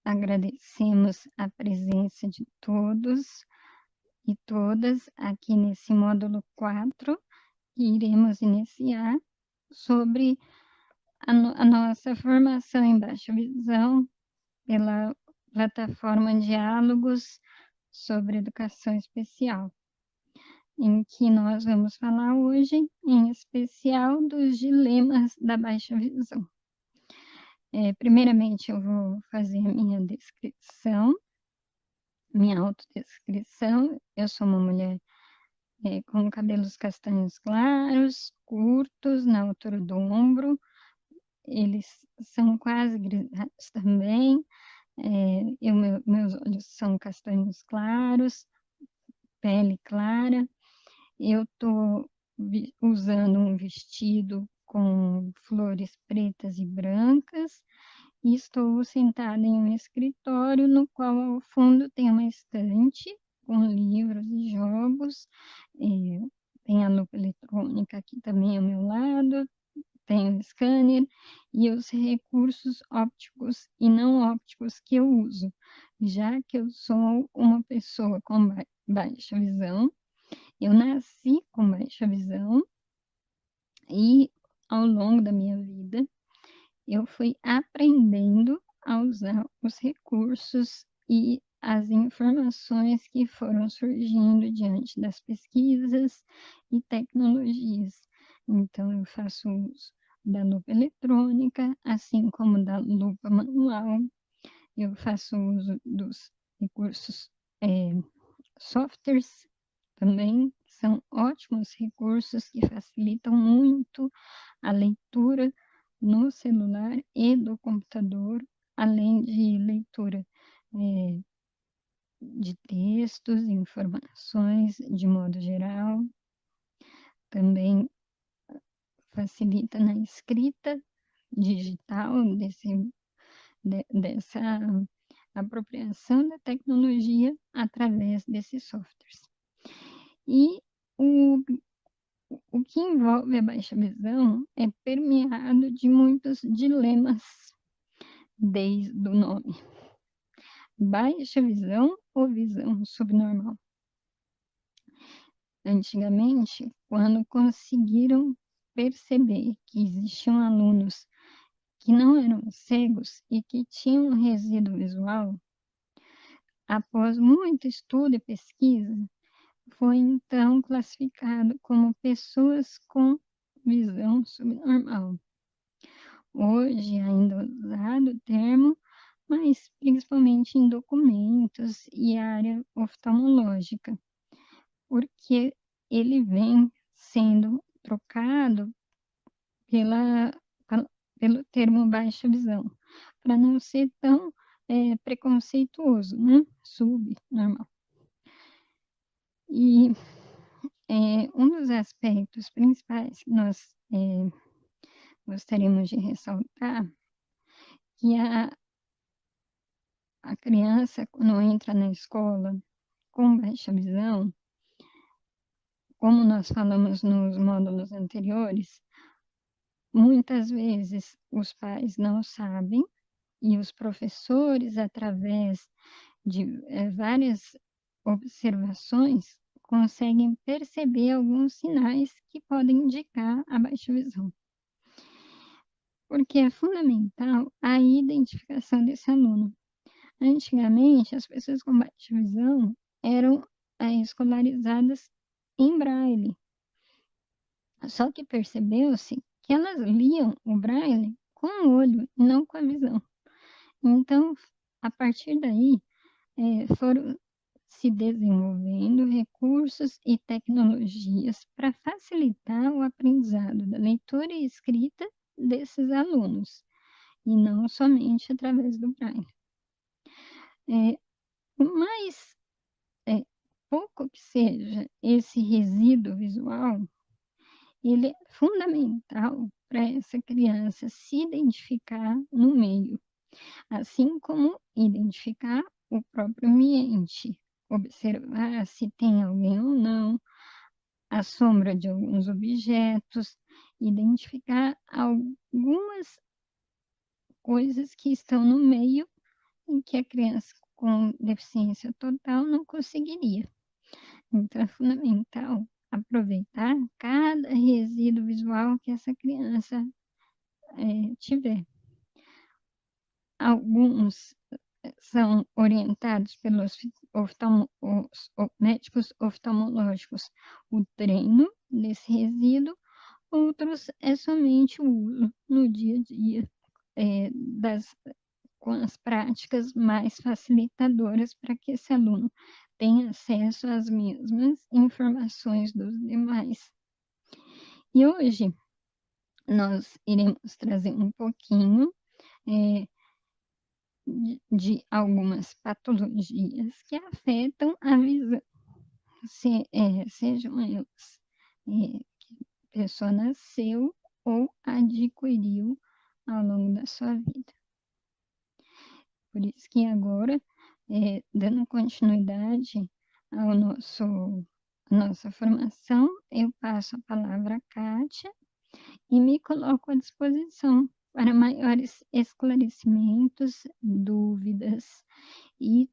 agradecemos a presença de todos e todas aqui nesse módulo 4, que iremos iniciar sobre a nossa formação em baixa visão pela plataforma Diálogos sobre Educação Especial, em que nós vamos falar hoje, em especial, dos dilemas da baixa visão. Primeiramente, eu vou fazer a minha descrição, minha autodescrição. Eu sou uma mulher com cabelos castanhos claros, curtos, na altura do ombro. Eles são quase grisalhos também. Meus olhos são castanhos claros, pele clara. Eu estou usando um vestido com flores pretas e brancas. E estou sentada em um escritório no qual ao fundo tem uma estante com livros e jogos. Tem a lupa eletrônica aqui também ao meu lado, tem o scanner e os recursos ópticos e não ópticos que eu uso, já que eu sou uma pessoa com baixa visão. Eu nasci com baixa visão e, ao longo da minha vida, eu fui aprendendo a usar os recursos e as informações que foram surgindo diante das pesquisas e tecnologias. Então, eu faço uso da lupa eletrônica, assim como da lupa manual. Eu faço uso dos recursos softwares também, são ótimos recursos que facilitam muito a leitura no celular e do computador, além de leitura de textos, informações de modo geral. Também facilita na escrita digital dessa apropriação da tecnologia através desses softwares. E o que envolve a baixa visão é permeado de muitos dilemas, desde o nome. Baixa visão ou visão subnormal? Antigamente, quando conseguiram perceber que existiam alunos que não eram cegos e que tinham resíduo visual, após muito estudo e pesquisa, foi então classificado como pessoas com visão subnormal. Hoje ainda é usado o termo, mas principalmente em documentos e área oftalmológica, porque ele vem sendo trocado pelo termo baixa visão, para não ser tão preconceituoso, né? Subnormal. E um dos aspectos principais que nós gostaríamos de ressaltar, que a criança, quando entra na escola com baixa visão, como nós falamos nos módulos anteriores, muitas vezes os pais não sabem e os professores, através de várias observações, conseguem perceber alguns sinais que podem indicar a baixa visão. Porque é fundamental a identificação desse aluno. Antigamente, as pessoas com baixa visão eram escolarizadas em braille. Só que percebeu-se que elas liam o braille com o olho e não com a visão. Então, a partir daí, foram se desenvolvendo recursos e tecnologias para facilitar o aprendizado da leitura e escrita desses alunos, e não somente através do braille. Mas, pouco que seja esse resíduo visual, ele é fundamental para essa criança se identificar no meio, assim como identificar o próprio ambiente, observar se tem alguém ou não, a sombra de alguns objetos, identificar algumas coisas que estão no meio e que a criança com deficiência total não conseguiria. Então, é fundamental aproveitar cada resíduo visual que essa criança tiver. Alguns são orientados pelos médicos oftalmológicos o treino desse resíduo, outros é somente o uso no dia a dia com as práticas mais facilitadoras para que esse aluno tenha acesso às mesmas informações dos demais. E hoje nós iremos trazer um pouquinho de algumas patologias que afetam a visão, sejam elas que a pessoa nasceu ou adquiriu ao longo da sua vida. Por isso que agora, dando continuidade à nossa formação, eu passo a palavra à Kátia e me coloco à disposição para maiores esclarecimentos, dúvidas e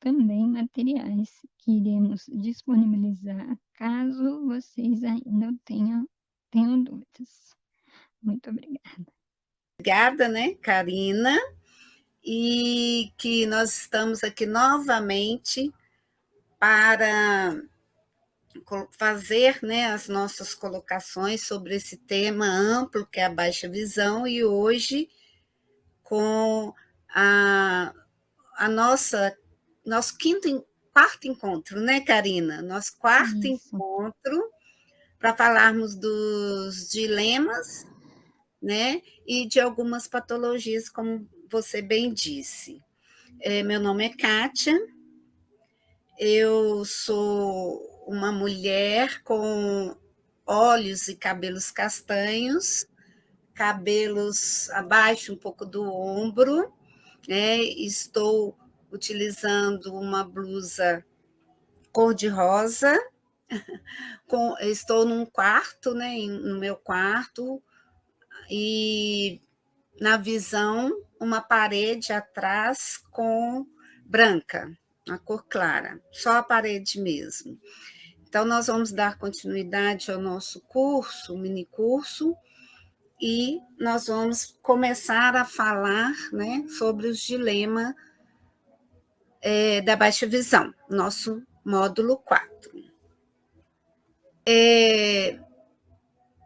também materiais que iremos disponibilizar caso vocês ainda tenham dúvidas. Muito obrigada. Obrigada, né, Karina? E que nós estamos aqui novamente para fazer, né, as nossas colocações sobre esse tema amplo que é a baixa visão, e hoje com a nosso quarto encontro, né, Karina? Nosso quarto Isso. encontro para falarmos dos dilemas, né, e de algumas patologias, como você bem disse. Meu nome é Kátia, eu sou uma mulher com olhos e cabelos castanhos, cabelos abaixo um pouco do ombro, né? Estou utilizando uma blusa cor-de-rosa, estou num quarto, né? No meu quarto, e na visão, uma parede atrás com branca, a cor clara, só a parede mesmo. Então, nós vamos dar continuidade ao nosso curso, mini curso, e nós vamos começar a falar, né, sobre os dilemas da baixa visão, nosso módulo 4.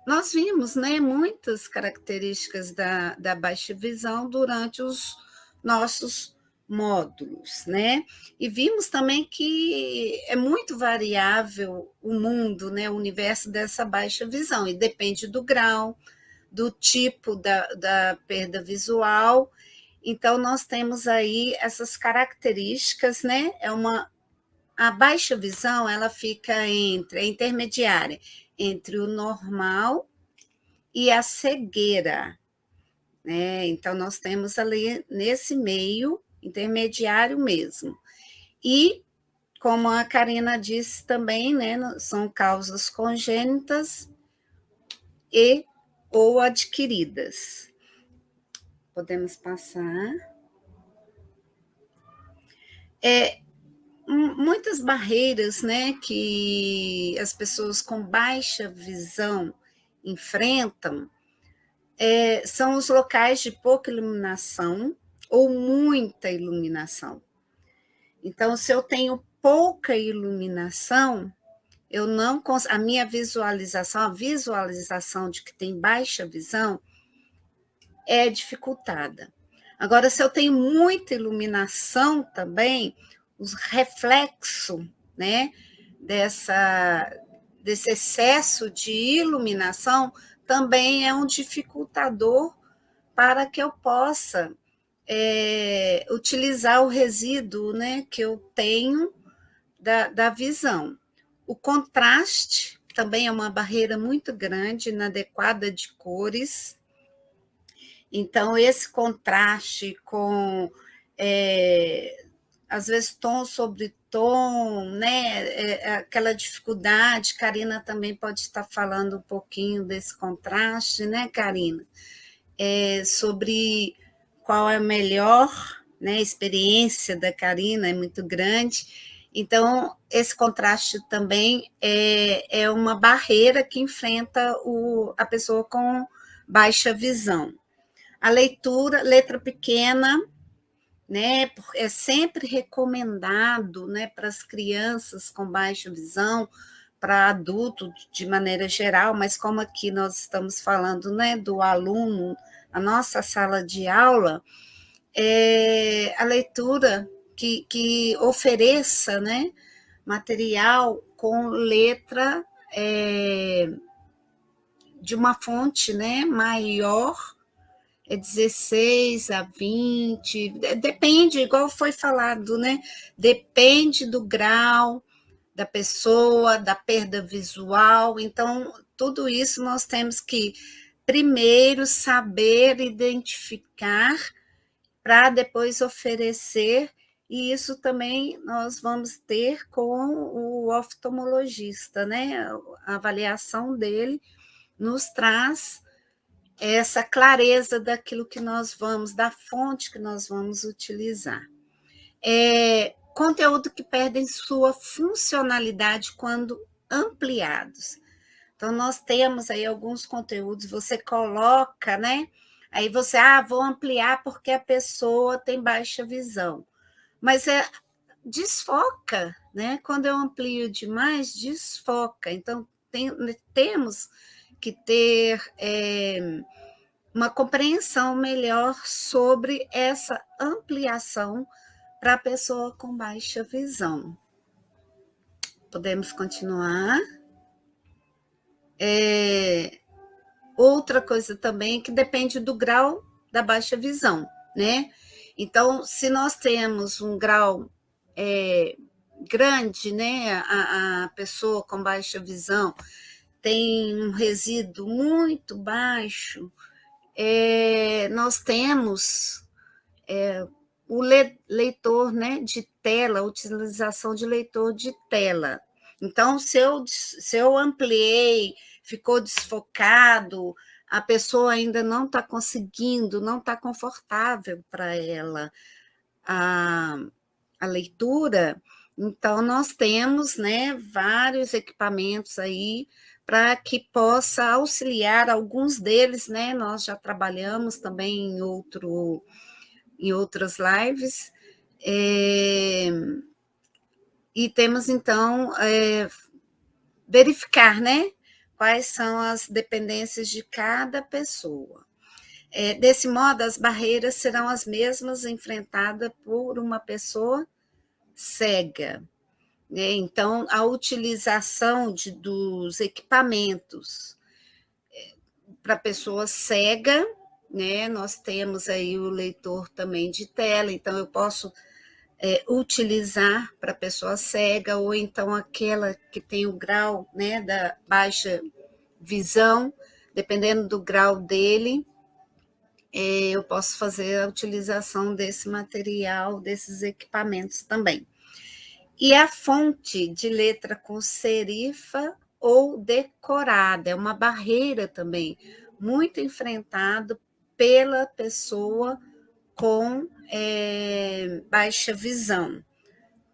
Nós vimos, né, muitas características da baixa visão durante os nossos módulos, né? E vimos também que é muito variável o mundo, né, o universo dessa baixa visão, e depende do grau, do tipo da perda visual. Então, nós temos aí essas características, né? A baixa visão, ela fica intermediária entre o normal e a cegueira, né? Então, nós temos ali nesse meio intermediário mesmo. E, como a Karina disse também, né, são causas congênitas e ou adquiridas. Podemos passar. Muitas barreiras, né, que as pessoas com baixa visão enfrentam são os locais de pouca iluminação ou muita iluminação. Então, se eu tenho pouca iluminação, eu não a minha visualização, a visualização de que tem baixa visão é dificultada. Agora, se eu tenho muita iluminação também, os reflexos, né, desse excesso de iluminação também é um dificultador para que eu possa utilizar o resíduo, né, que eu tenho da visão. O contraste também é uma barreira muito grande, inadequada de cores. Então, esse contraste com, às vezes, tom sobre tom, né? Aquela dificuldade, Karina também pode estar falando um pouquinho desse contraste, né, Karina? Sobre qual é melhor, né? A experiência da Karina é muito grande. Então, esse contraste também é uma barreira que enfrenta a pessoa com baixa visão. A leitura, letra pequena, né? É sempre recomendado, né, para as crianças com baixa visão, para adulto de maneira geral, mas como aqui nós estamos falando, né, do aluno, a nossa sala de aula, a leitura que ofereça, né, material com letra de uma fonte, né, maior, 16 a 20, depende, igual foi falado, né? Depende do grau da pessoa, da perda visual. Então, tudo isso nós temos que primeiro saber identificar para depois oferecer, e isso também nós vamos ter com o oftalmologista, né? A avaliação dele nos traz essa clareza daquilo que nós vamos, da fonte que nós vamos utilizar. Conteúdo que perdem sua funcionalidade quando ampliados. Então, nós temos aí alguns conteúdos, você coloca, né? Aí você, vou ampliar porque a pessoa tem baixa visão. Mas desfoca, né? Quando eu amplio demais, desfoca. Então, temos que ter uma compreensão melhor sobre essa ampliação para a pessoa com baixa visão. Podemos continuar. Outra coisa também que depende do grau da baixa visão, né? Então, se nós temos um grau grande, né? A pessoa com baixa visão tem um resíduo muito baixo, nós temos o leitor, né, de tela, a utilização de leitor de tela. Então, se eu ampliei, ficou desfocado, a pessoa ainda não está conseguindo, não está confortável para ela a leitura, então nós temos, né, vários equipamentos aí para que possa auxiliar, alguns deles, né, nós já trabalhamos também em outras lives, e temos, então, verificar, né, quais são as dependências de cada pessoa. Desse modo, as barreiras serão as mesmas enfrentadas por uma pessoa cega. Né? Então, a utilização dos equipamentos para pessoa cega, né? Nós temos aí o leitor também de tela, então eu posso utilizar para pessoa cega, ou então aquela que tem o grau, né, da baixa visão, dependendo do grau dele, eu posso fazer a utilização desse material, desses equipamentos também. E a fonte de letra com serifa ou decorada, é uma barreira também, muito enfrentada pela pessoa com baixa visão.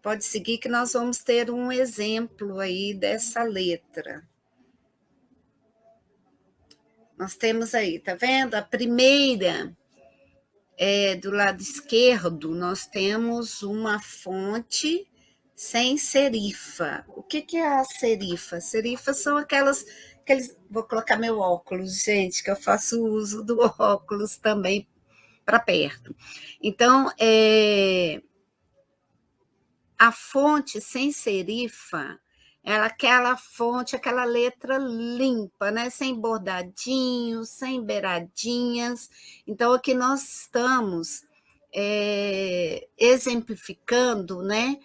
Pode seguir que nós vamos ter um exemplo aí dessa letra. Nós temos aí, tá vendo? A primeira, do lado esquerdo, nós temos uma fonte sem serifa. O que é a serifa? Serifas são aqueles. Vou colocar meu óculos, gente, que eu faço uso do óculos também para perto. Então, a fonte sem serifa, aquela fonte, aquela letra limpa, né? Sem bordadinhos, sem beiradinhas. Então, aqui nós estamos exemplificando, né,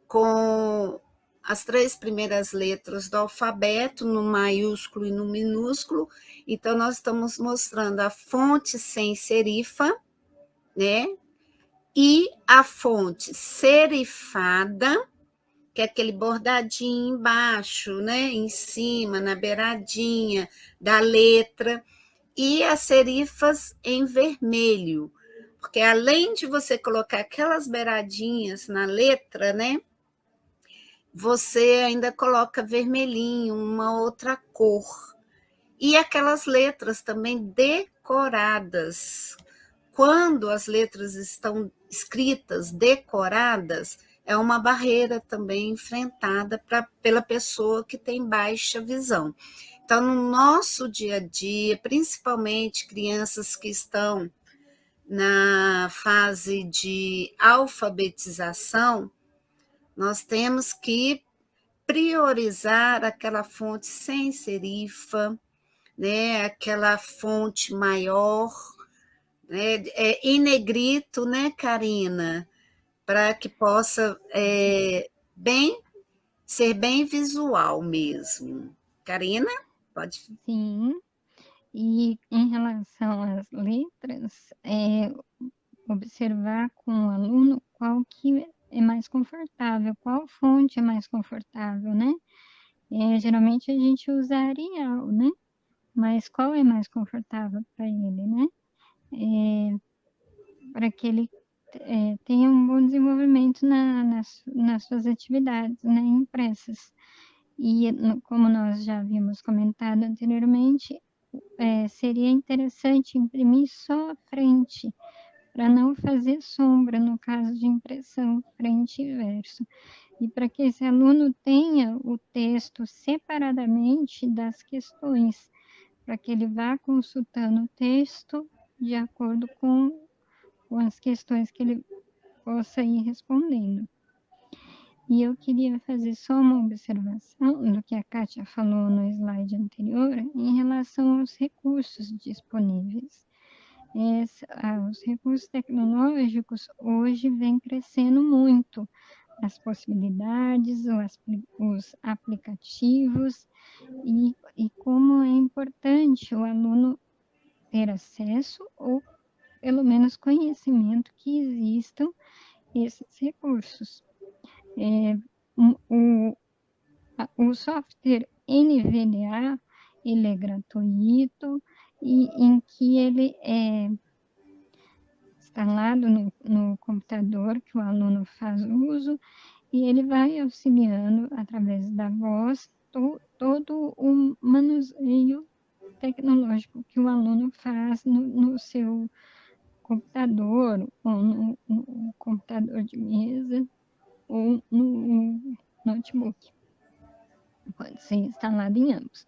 com as 3 primeiras letras do alfabeto, no maiúsculo e no minúsculo. Então, nós estamos mostrando a fonte sem serifa, né? E a fonte serifada, que é aquele bordadinho embaixo, né? Em cima, na beiradinha da letra, e as serifas em vermelho. porque além de você colocar aquelas beiradinhas na letra, né? Você ainda coloca vermelhinho, uma outra cor. E aquelas letras também decoradas. Quando as letras estão escritas, decoradas, é uma barreira também enfrentada pela pessoa que tem baixa visão. Então, no nosso dia a dia, principalmente crianças que estão na fase de alfabetização, nós temos que priorizar aquela fonte sem serifa, né? Aquela fonte maior, né? Em negrito, né, Karina? Para que possa ser bem visual mesmo. Karina, pode. Sim. E em relação às letras, observar com o aluno qual que é mais confortável, qual fonte é mais confortável, né? Geralmente a gente usa Arial, né? Mas qual é mais confortável para ele, né? Para que ele tenha um bom desenvolvimento nas suas atividades, né, impressas. E como nós já havíamos comentado anteriormente, seria interessante imprimir só a frente, para não fazer sombra no caso de impressão frente e verso. E para que esse aluno tenha o texto separadamente das questões, para que ele vá consultando o texto de acordo com as questões que ele possa ir respondendo. E eu queria fazer só uma observação do que a Kátia falou no slide anterior em relação aos recursos disponíveis. Os recursos tecnológicos hoje vêm crescendo muito, as possibilidades, os aplicativos, e como é importante o aluno ter acesso ou pelo menos conhecimento que existam esses recursos. O software NVDA, ele é gratuito, e em que ele é instalado no computador que o aluno faz uso, e ele vai auxiliando através da voz todo o manuseio tecnológico que o aluno faz no seu computador, ou no computador de mesa, ou no notebook. Pode ser instalado em ambos.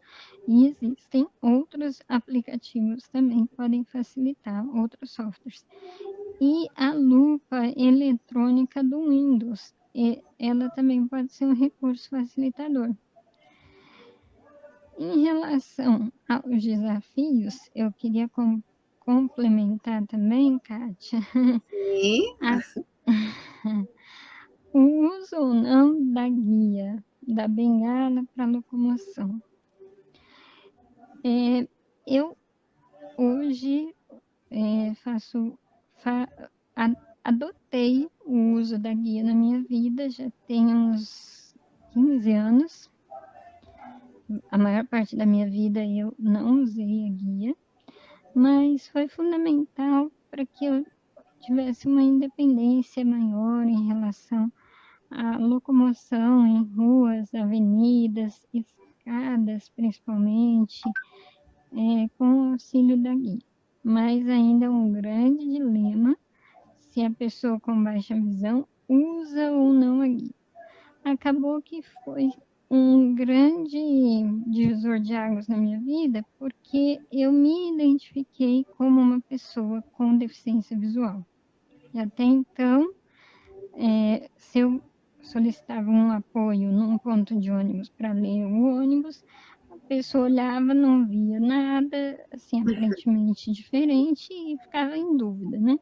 E existem outros aplicativos também que podem facilitar, outros softwares. E a lupa eletrônica do Windows, ela também pode ser um recurso facilitador. Em relação aos desafios, eu queria complementar também, Kátia, Sim. o uso ou não da guia, da bengala para locomoção. Eu hoje adotei o uso da guia na minha vida, já tem uns 15 anos. A maior parte da minha vida eu não usei a guia, mas foi fundamental para que eu tivesse uma independência maior em relação à locomoção em ruas, avenidas, escadas principalmente, com o auxílio da guia. Mas ainda é um grande dilema se a pessoa com baixa visão usa ou não a guia. Acabou que foi um grande divisor de águas na minha vida, porque eu me identifiquei como uma pessoa com deficiência visual. E até então, se eu solicitava um apoio num ponto de ônibus para ler o ônibus, a pessoa olhava, não via nada, assim, aparentemente diferente, e ficava em dúvida, né?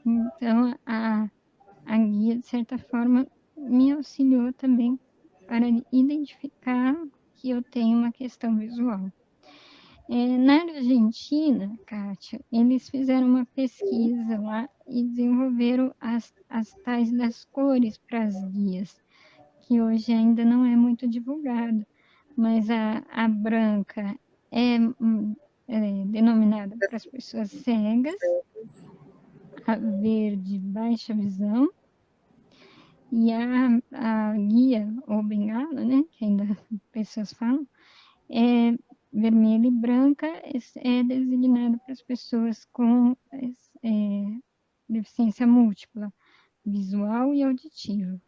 Então, a guia, de certa forma, me auxiliou também para identificar que eu tenho uma questão visual. Na Argentina, Kátia, eles fizeram uma pesquisa lá e desenvolveram as tais das cores para as guias, que hoje ainda não é muito divulgado, mas a branca é denominada para as pessoas cegas, a verde baixa visão, e a guia ou bengala, né, que ainda pessoas falam, é vermelha e branca, é designada para as pessoas com deficiência múltipla, visual e auditiva.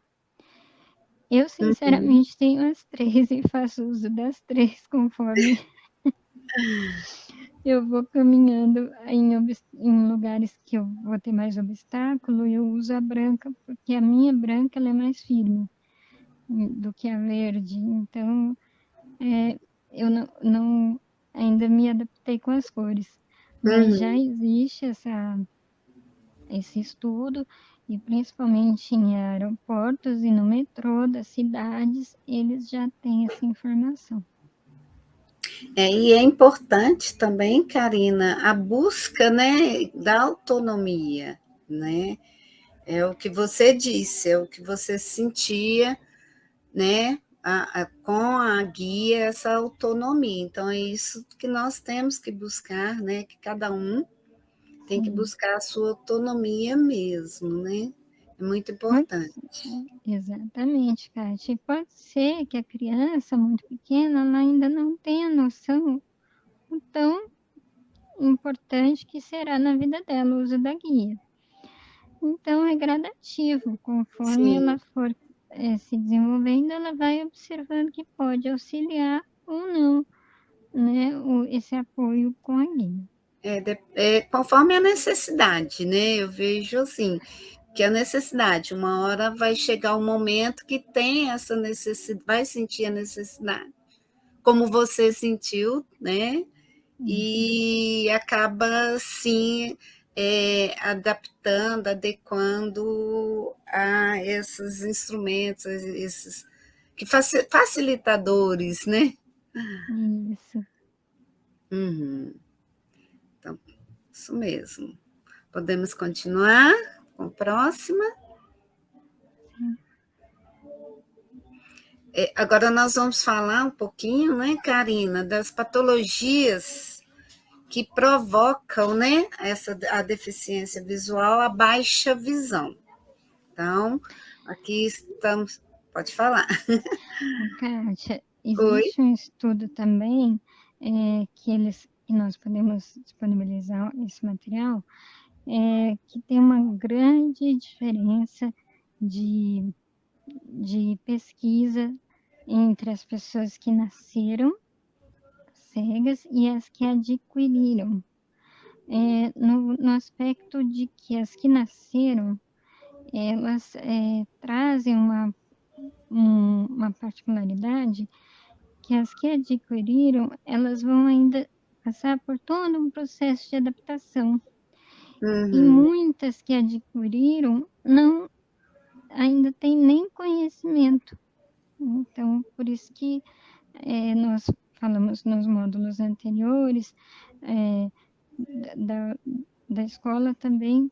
Eu, Uhum. sinceramente, tenho as três e faço uso das três conforme eu vou caminhando em lugares que eu vou ter mais obstáculo, eu uso a branca, porque a minha branca ela é mais firme do que a verde. Então, eu não ainda me adaptei com as cores, mas já Uhum. existe esse estudo, e principalmente em aeroportos e no metrô das cidades, eles já têm essa informação. E é importante também, Karina, a busca, né, da autonomia, né? É o que você disse, é o que você sentia, né, com a guia, essa autonomia. Então, é isso que nós temos que buscar, né, que cada um tem que Sim. buscar a sua autonomia mesmo, né? É muito Pode importante. ser, exatamente, Kátia. E pode ser que a criança muito pequena ela ainda não tenha noção o tão importante que será na vida dela o uso da guia. Então, é gradativo, conforme Sim, ela for se desenvolvendo, ela vai observando que pode auxiliar ou não, né, esse apoio com a guia. conforme a necessidade, né? Eu vejo assim, que a necessidade, uma hora vai chegar um momento que tem essa necessidade, vai sentir a necessidade, como você sentiu, né? Isso. E acaba, sim, adaptando, adequando a esses instrumentos, esses que facilitadores, né? Isso. Uhum. Então, isso mesmo. Podemos continuar com a próxima. Sim. Agora nós vamos falar um pouquinho, né, Karina, das patologias que provocam, né, a deficiência visual, a baixa visão. Então, aqui estamos. Pode falar. Kátia, Oi. existe um estudo também que nós podemos disponibilizar esse material, que tem uma grande diferença de, de pesquisa entre as pessoas que nasceram cegas e as que adquiriram. No aspecto de que as que nasceram, elas trazem uma particularidade que as que adquiriram, elas vão ainda passar por todo um processo de adaptação. E Uhum. muitas que adquiriram não ainda têm nem conhecimento. Então, por isso que nós falamos nos módulos anteriores da, da escola também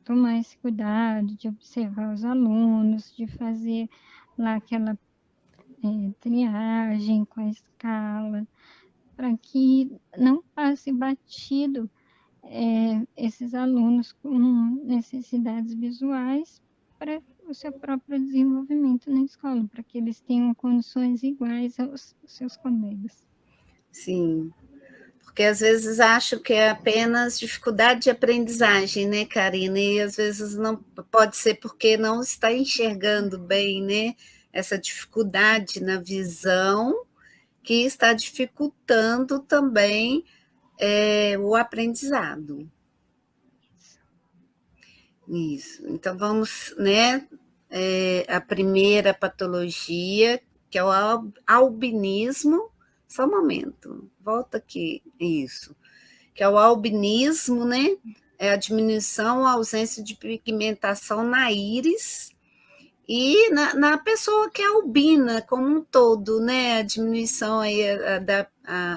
tomar esse cuidado de observar os alunos, de fazer lá aquela triagem com a escala, para que não passe batido esses alunos com necessidades visuais para o seu próprio desenvolvimento na escola, para que eles tenham condições iguais aos seus colegas. Sim, porque às vezes acho que é apenas dificuldade de aprendizagem, né, Karina? E às vezes não pode ser porque não está enxergando bem, né? Essa dificuldade na visão que está dificultando também o aprendizado. Isso. Então vamos, né? A primeira patologia, que é o albinismo. Só um momento, volta aqui. Isso. Que é o albinismo, né? É a diminuição ou ausência de pigmentação na íris e na pessoa que é albina como um todo, né? A diminuição aí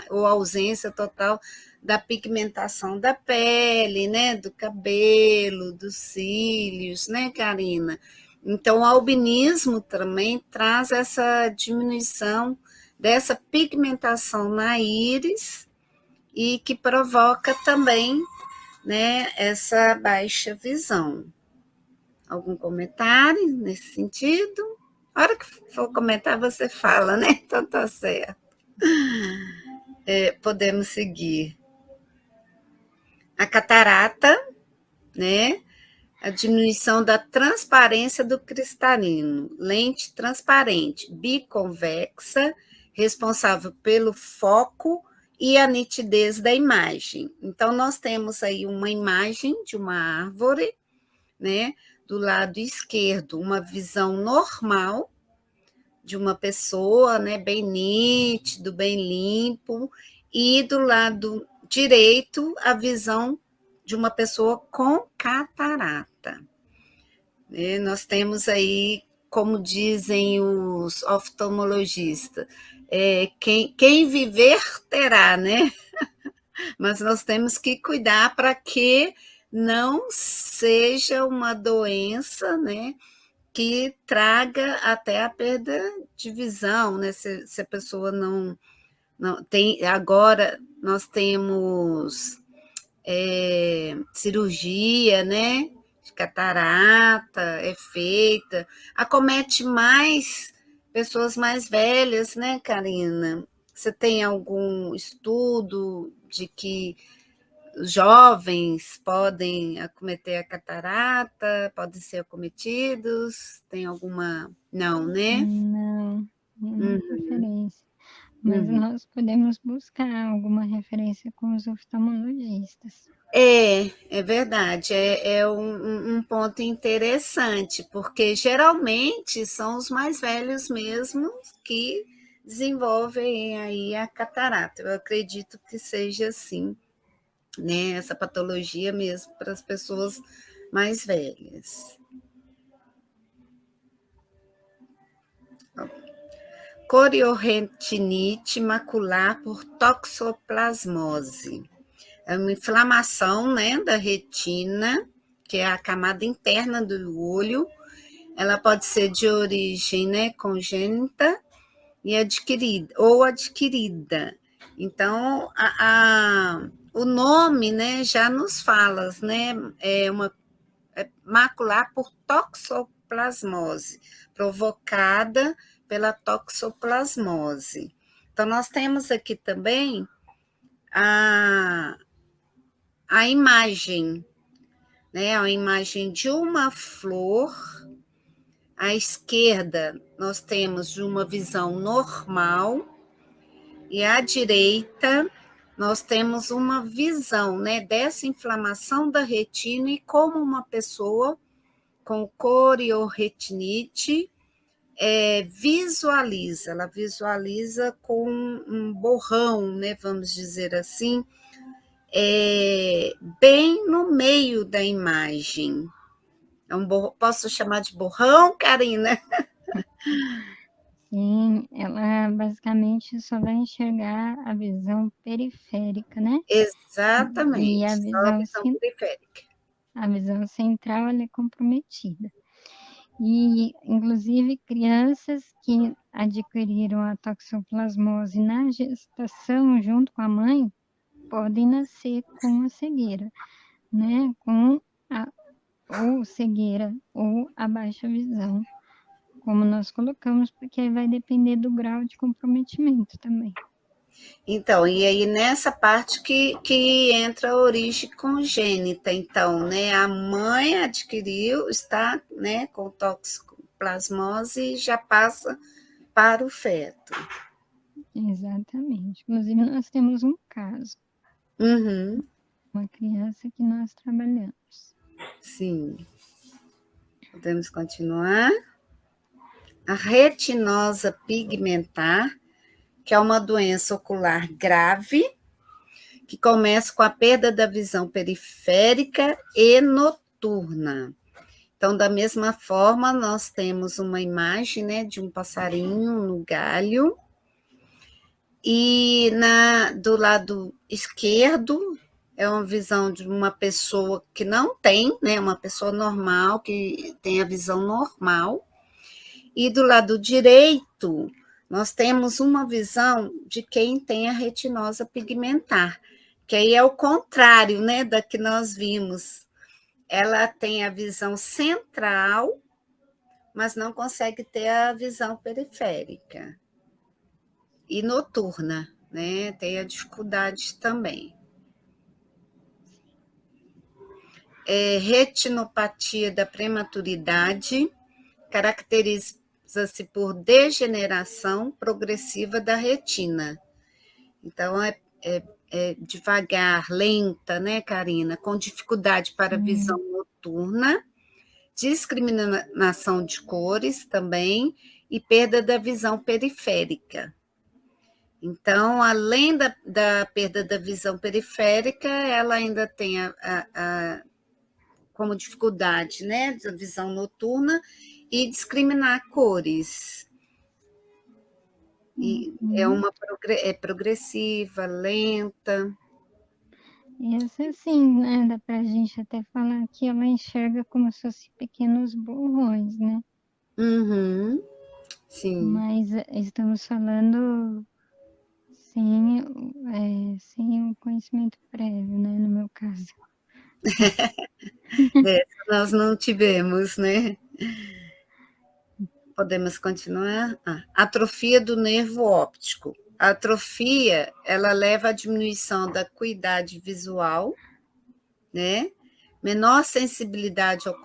ou ausência total da pigmentação da pele, né? Do cabelo, dos cílios, né, Karina? Então, o albinismo também traz essa diminuição dessa pigmentação na íris e que provoca também, né, essa baixa visão. Algum comentário nesse sentido? A hora que for comentar, você fala, né? Então tá certo. Podemos seguir. A catarata, né? A diminuição da transparência do cristalino. Lente transparente, biconvexa, responsável pelo foco e a nitidez da imagem. Então, nós temos aí uma imagem de uma árvore, né? Do lado esquerdo, uma visão normal de uma pessoa, né? Bem nítido, bem limpo, e do lado direito, a visão de uma pessoa com catarata. Nós temos aí, como dizem os oftalmologistas, quem viver terá, né? Mas nós temos que cuidar para que não seja uma doença, né, que traga até a perda de visão, né? Se a pessoa não tem. Agora nós temos cirurgia, né? De catarata, é feita, acomete mais pessoas mais velhas, né, Karina? Você tem algum estudo de que os jovens podem acometer a catarata, podem ser acometidos? Tem alguma? Não, né? Não, nenhuma Uhum, referência. Mas uhum. nós podemos buscar alguma referência com os oftalmologistas. É verdade, é um ponto interessante, porque geralmente são os mais velhos mesmo que desenvolvem aí a catarata. Eu acredito que seja assim, né? Essa patologia mesmo para as pessoas mais velhas. Corioretinite macular por toxoplasmose. É uma inflamação, né, da retina, que é a camada interna do olho. Ela pode ser de origem, né, congênita e adquirida, ou adquirida. Então, o nome, né, já nos fala, né, macular por toxoplasmose, provocada pela toxoplasmose. Então, nós temos aqui também a, a imagem, né, a imagem de uma flor. À esquerda, nós temos uma visão normal, e à direita, nós temos uma visão, né, dessa inflamação da retina e como uma pessoa com corioretinite visualiza, ela visualiza com um borrão, né, vamos dizer assim, bem no meio da imagem. Posso chamar de borrão, Karina? Sim, ela basicamente só vai enxergar a visão periférica, né? E Exatamente, só a visão cen periférica. a visão central ela é comprometida. E, inclusive, crianças que adquiriram a toxoplasmose na gestação junto com a mãe podem nascer com a cegueira, né? Com a ou cegueira ou a baixa visão, como nós colocamos, porque aí vai depender do grau de comprometimento também. Então, e aí nessa parte que entra a origem congênita, então, né? A mãe adquiriu, está, né, com toxoplasmose e já passa para o feto. Exatamente. Inclusive, nós temos um caso, Uhum, uma criança que nós trabalhamos. sim. Podemos continuar. A retinosa pigmentar, que é uma doença ocular grave, que começa com a perda da visão periférica e noturna. Então, da mesma forma, nós temos uma imagem, né, de um passarinho no galho, e do lado esquerdo é uma visão de uma pessoa que não tem, né, uma pessoa normal, que tem a visão normal, e do lado direito nós temos uma visão de quem tem a retinosa pigmentar, que aí é o contrário, né, da que nós vimos. Ela tem a visão central, mas não consegue ter a visão periférica. E noturna, né? Tem a dificuldade também. Retinopatia da prematuridade caracteriza-se por degeneração progressiva da retina. Então, é devagar, lenta, né, Karina? Com dificuldade para a visão noturna, discriminação de cores também e perda da visão periférica. Então, além da perda da visão periférica, ela ainda tem como dificuldade, né, da visão noturna e discriminar cores. E é progressiva, lenta. Essa sim, né, dá pra gente até falar que ela enxerga como se fossem pequenos borrões, né? Uhum, sim. Mas estamos falando sem, sem o conhecimento prévio, né, no meu caso. Dessa nós não tivemos, né? Podemos continuar? Atrofia do nervo óptico. A atrofia, ela leva à diminuição da acuidade visual, né? Menor sensibilidade ao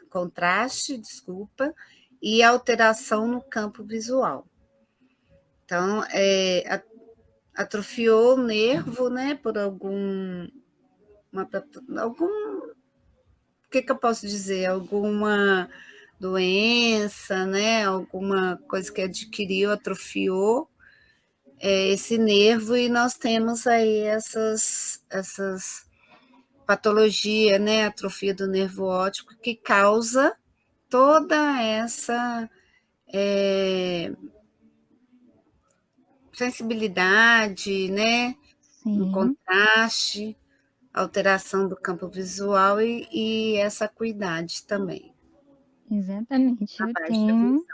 contraste, desculpa, e alteração no campo visual. Então, atrofiou o nervo, né, por o que eu posso dizer? Alguma doença, né? Alguma coisa que adquiriu, atrofiou esse nervo, e nós temos aí essas patologia, né? Atrofia do nervo óptico, que causa toda essa sensibilidade, né? No Sim, contraste, alteração do campo visual e essa acuidade também, exatamente. a Eu baixa tenho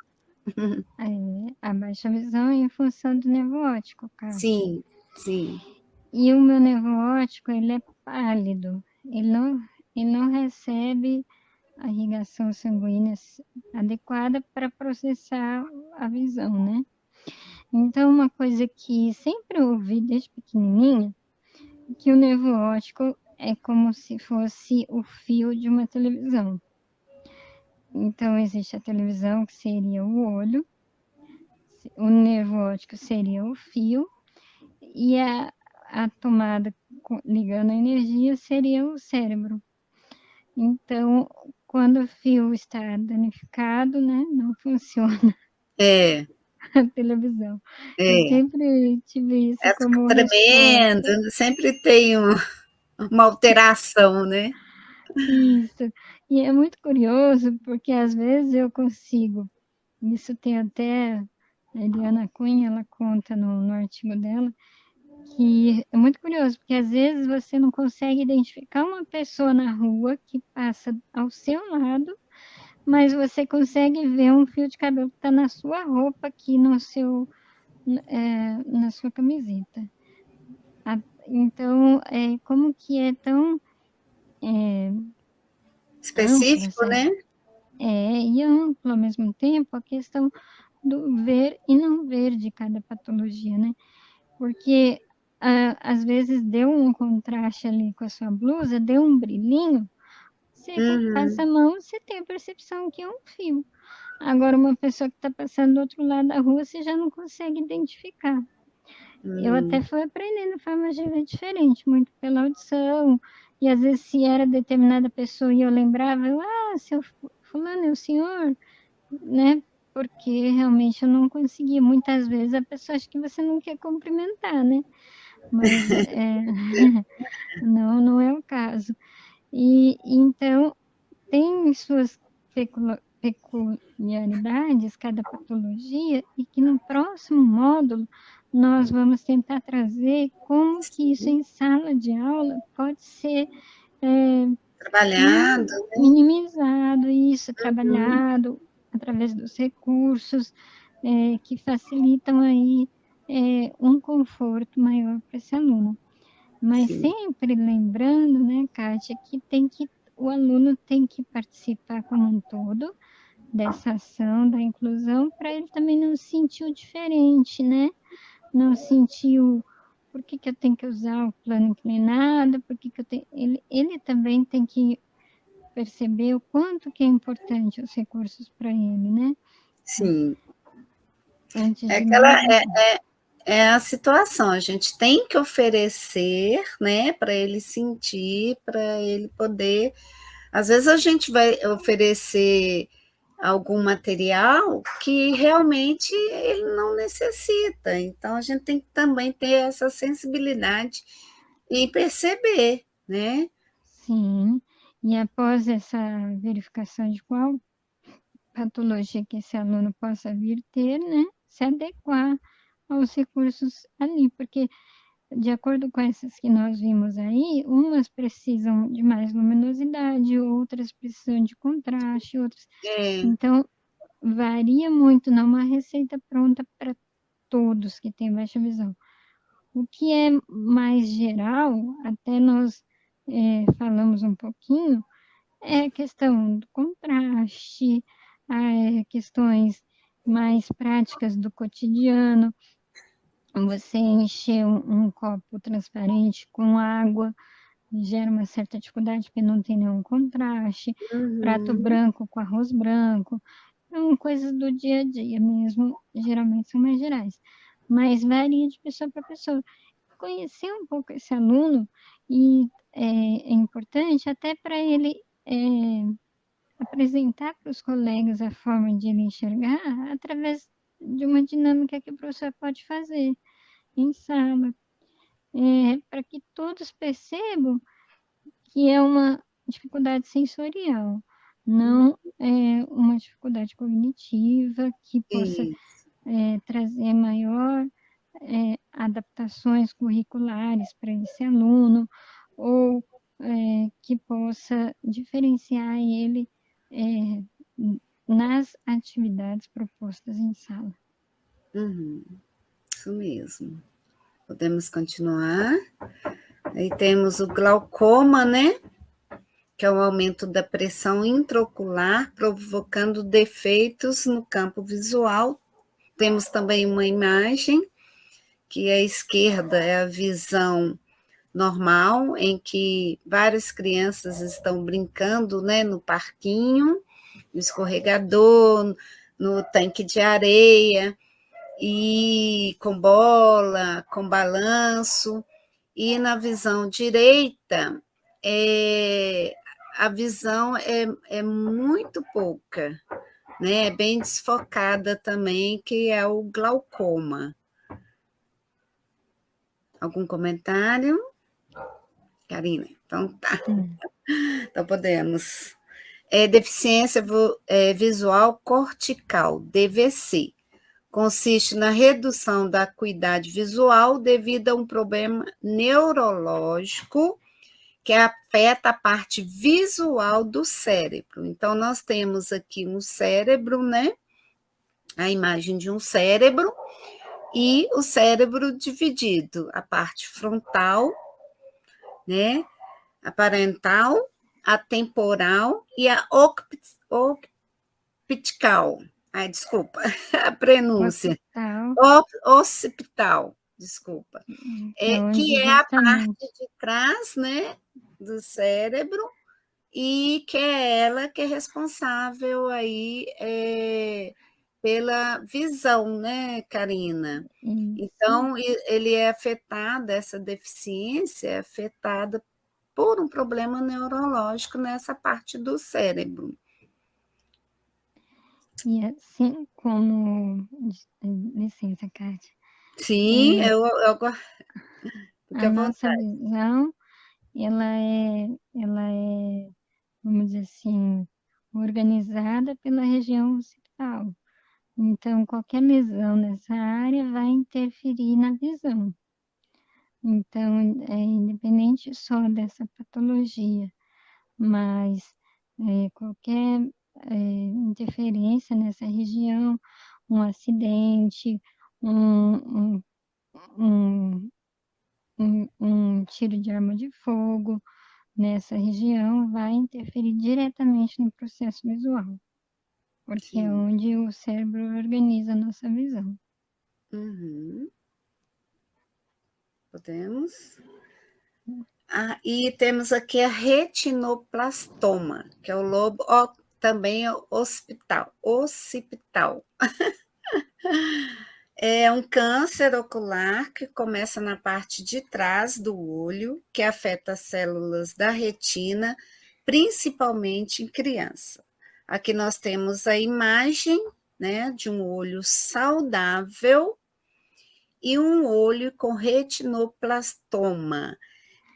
visão. a baixa visão em função do nervo óptico, Kátia. Sim, sim. E o meu nervo óptico, ele é pálido. Ele não recebe a irrigação sanguínea adequada para processar a visão, né? Então, uma coisa que sempre ouvi desde pequenininha, que o nervo óptico é como se fosse o fio de uma televisão. Então, existe a televisão, que seria o olho, o nervo óptico seria o fio, e a tomada ligando a energia seria o cérebro. Então, quando o fio está danificado, né, não funciona É, a televisão. Eu é. sempre tive isso Ela fica como resposta. tremendo, sempre tem uma alteração, né? Isso. E é muito curioso, porque às vezes eu consigo, isso tem até a Eliana Cunha, ela conta no artigo dela, que é muito curioso, porque às vezes você não consegue identificar uma pessoa na rua que passa ao seu lado, mas você consegue ver um fio de cabelo que está na sua roupa, aqui no seu, na sua camiseta. Então, como que é tão ampla Específico, essa, né? e amplo ao mesmo tempo a questão do ver e não ver de cada patologia, né? Porque às vezes deu um contraste ali com a sua blusa, deu um brilhinho, você passa a Uhum. mão, você tem a percepção que é um fio. Agora, uma pessoa que está passando do outro lado da rua, você já não consegue identificar. Eu até fui aprendendo formas de ver diferente, muito pela audição, e às vezes se era determinada pessoa e eu lembrava, seu fulano é o senhor, né? Porque realmente eu não conseguia. Muitas vezes a pessoa acha que você não quer cumprimentar, né? Mas não é o caso. E então tem suas peculiaridades, cada patologia, e que no próximo módulo nós vamos tentar trazer como que isso em sala de aula pode ser Trabalhado. minimizado, isso, Uhum. trabalhado através dos recursos que facilitam aí um conforto maior para esse aluno. Mas Sim, sempre lembrando, né, Kátia, que o aluno tem que participar como um todo dessa ação da inclusão, para ele também não se sentir o diferente, né? Não sentir o por que, que eu tenho que usar o plano inclinado, por que, que eu tenho. Ele também tem que perceber o quanto que é importante os recursos para ele, né? sim. Antes É de aquela mais nada. é a situação, a gente tem que oferecer, né, para ele sentir, para ele poder. Às vezes a gente vai oferecer algum material que realmente ele não necessita. Então a gente tem que também ter essa sensibilidade e perceber, né? Sim. E após essa verificação de qual patologia que esse aluno possa vir ter, né? Se adequar aos recursos ali, porque de acordo com essas que nós vimos aí, umas precisam de mais luminosidade, outras precisam de contraste, outras. É, Então, varia muito, não é uma receita pronta para todos que têm baixa visão. O que é mais geral, até nós falamos um pouquinho, é a questão do contraste, questões mais práticas do cotidiano, você encher um copo transparente com água gera uma certa dificuldade, porque não tem nenhum contraste, prato uhum, branco com arroz branco, são coisas do dia a dia mesmo, geralmente são mais gerais, mas varia de pessoa para pessoa. Conhecer um pouco esse aluno e é importante até para ele apresentar para os colegas a forma de ele enxergar através de uma dinâmica que o professor pode fazer em sala, para que todos percebam que é uma dificuldade sensorial, não é uma dificuldade cognitiva que possa isso. trazer maior adaptações curriculares para esse aluno, ou que possa diferenciar ele nas atividades propostas em sala. Uhum, isso mesmo. Podemos continuar. Aí temos o glaucoma, né? Que é o aumento da pressão intraocular, provocando defeitos no campo visual. Temos também uma imagem, que à esquerda é a visão normal, em que várias crianças estão brincando, né, no parquinho, no escorregador, no tanque de areia, e com bola, com balanço. E na visão direita, é, a visão é muito pouca, né? É bem desfocada também, que é o glaucoma. Algum comentário, Karina? Então tá, então podemos. Deficiência visual cortical, DVC. Consiste na redução da acuidade visual devido a um problema neurológico que afeta a parte visual do cérebro. Então, nós temos aqui um cérebro, né? A imagem de um cérebro e o cérebro dividido, a parte frontal, né? A parental, a temporal e a occipital. Ai, desculpa, a pronúncia. Occipital, Occipital, desculpa. que é Que onde é a parte justamente. de trás, né, do cérebro, e que é ela que é responsável aí pela visão, né, Karina? Isso. Então, ele é afetado, essa deficiência é afetada por um problema neurológico nessa parte do cérebro. E assim como. Licença, Kátia. Sim, fique A à nossa vontade. visão, ela é, vamos dizer assim, organizada pela região occipital. Então, qualquer lesão nessa área vai interferir na visão. Então, independente só dessa patologia, mas qualquer interferência nessa região, um acidente, um, um, um um tiro de arma de fogo nessa região vai interferir diretamente no processo visual, porque é Sim. onde o cérebro organiza a nossa visão. Uhum. Podemos. E temos aqui a retinoblastoma, que é o lobo também é occipital. É um câncer ocular que começa na parte de trás do olho, que afeta as células da retina, principalmente em criança. Aqui nós temos a imagem, né, de um olho saudável e um olho com retinoblastoma,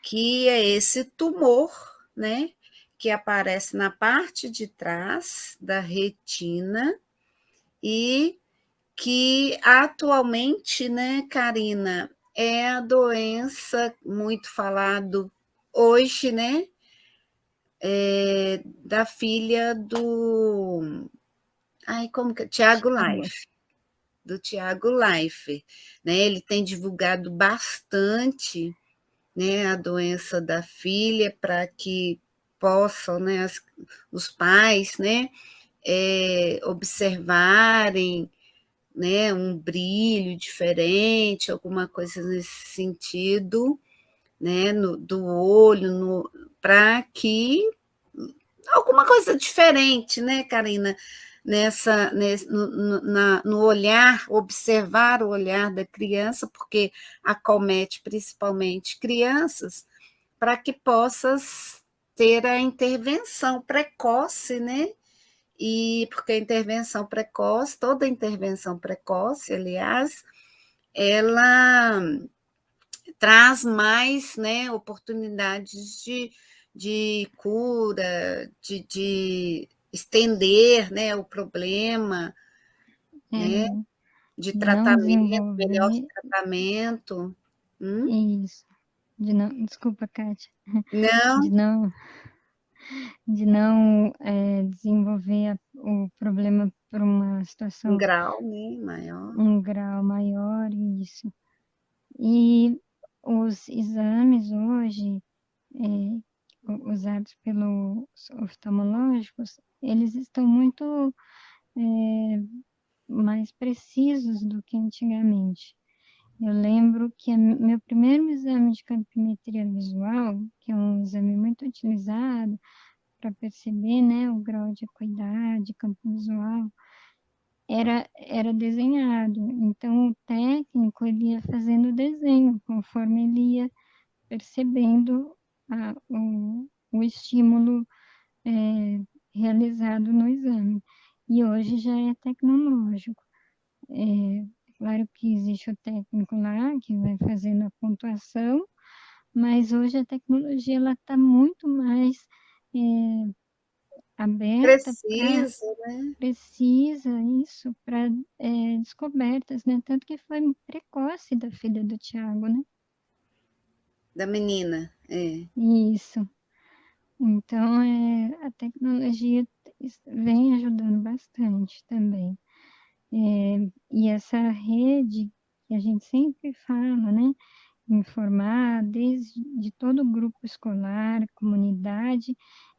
que é esse tumor, né, que aparece na parte de trás da retina e que atualmente, né, Karina, é a doença muito falado hoje, né, da filha do, como que é? Tiago Tiago. Life, do Tiago Life, né? Ele tem divulgado bastante, né, a doença da filha para que possam, né, os pais, né, observarem, né, um brilho diferente, alguma coisa nesse sentido, né, do olho, para que alguma coisa diferente, né, Karina, no olhar, observar o olhar da criança, porque acomete principalmente crianças, para que possas ter a intervenção precoce, né? E porque a intervenção precoce, toda intervenção precoce, aliás, ela traz mais, né, oportunidades de cura, de estender, né, o problema, né, É, de de não tratamento, melhor desenvolver tratamento. isso, de não, desculpa, Kátia, de Não, não, de não desenvolver o problema por uma um situação, grau, né, maior. um grau maior, isso. E os exames hoje, usados pelos oftalmológicos, eles estão muito mais precisos do que antigamente. Eu lembro que meu primeiro exame de campimetria visual, que é um exame muito utilizado para perceber, né, o grau de acuidade, campo visual, era desenhado. Então, o técnico ele ia fazendo o desenho conforme ele ia percebendo o estímulo realizado no exame. E hoje já é tecnológico. É, claro que existe o técnico lá que vai fazendo a pontuação, mas hoje a tecnologia ela está muito mais aberta para Preciso, né, precisa isso para descobertas, né? Tanto que foi precoce da filha do Tiago, né? da menina, Isso. Então, a tecnologia vem ajudando bastante também. E essa rede que a gente sempre fala, né? Informar desde de todo o grupo escolar, comunidade,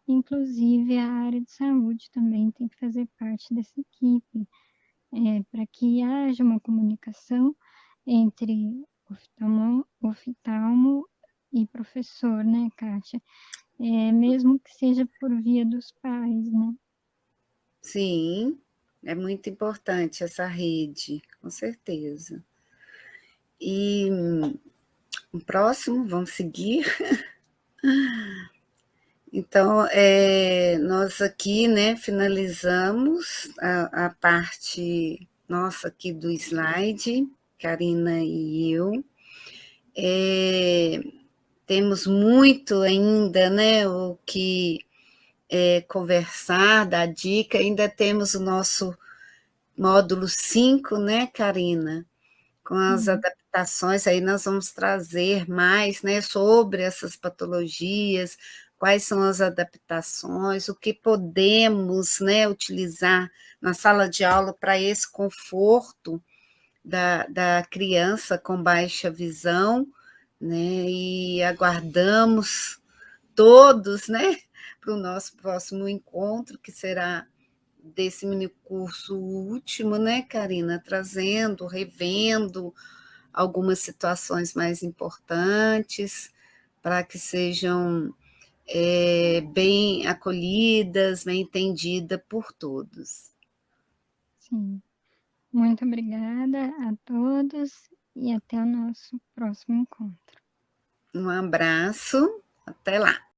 inclusive a área de saúde também tem que fazer parte dessa equipe, para que haja uma comunicação entre oftalmo e professor, né, Kátia? Mesmo que seja por via dos pais, né? sim, é muito importante essa rede, com certeza. E o próximo, vamos seguir. Então, nós aqui, né, finalizamos a parte nossa aqui do slide, Karina e eu. É, temos muito ainda, né, o que conversar, dar dica. Ainda temos o nosso módulo 5, né, Karina? Com as Sim, adaptações, aí nós vamos trazer mais, né, sobre essas patologias, quais são as adaptações, o que podemos, né, utilizar na sala de aula para esse conforto da criança com baixa visão, né? E aguardamos todos, né, para o nosso próximo encontro, que será desse mini curso último, né, Karina, trazendo, revendo algumas situações mais importantes para que sejam bem acolhidas, bem entendidas por todos. Sim. Muito obrigada a todos e até o nosso próximo encontro. Um abraço, até lá.